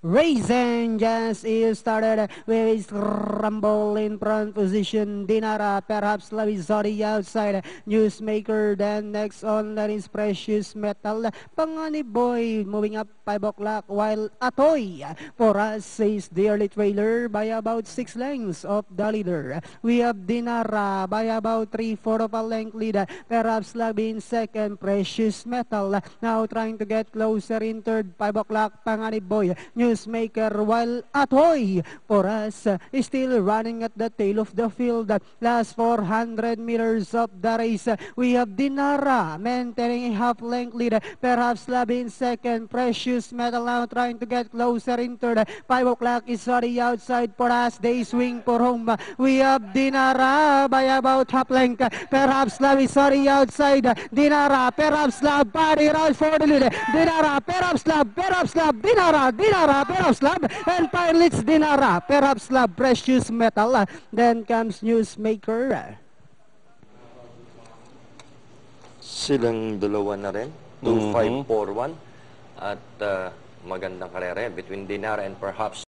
Racing just is started with Rumble in front position. Dinara perhaps Lavizori outside. Newsmaker then next on that is Precious Metal. Pangani Boy moving up 5 o'clock while Atoy for us is the early trailer by about 6 lengths of the leader. We have Dinara by about 3/4 of a length lead. Perhaps Lavi in second. Precious Metal now trying to get closer in third. 5 o'clock Pangani Boy. Newsmaker while Atoy for us is still running at the tail of the field. Last 400 meters of the race. We have Dinara maintaining a half-length lead. Perhaps Labi in second. Precious Metal now trying to get closer in third. 5 o'clock is on the outside for us. They swing for home. We have Dinara by about half-length. Perhaps Labi is on the outside. Dinara, perhaps Lab, body round for the lead. Dinara, perhaps Lab, Dinara, perhaps Lab, and finally it's Dinara, perhaps Lab, Precious Metal. Then comes Newsmaker. Silang dalawa na rin. 2-5-4-1. At magandang karere between Dinara and perhaps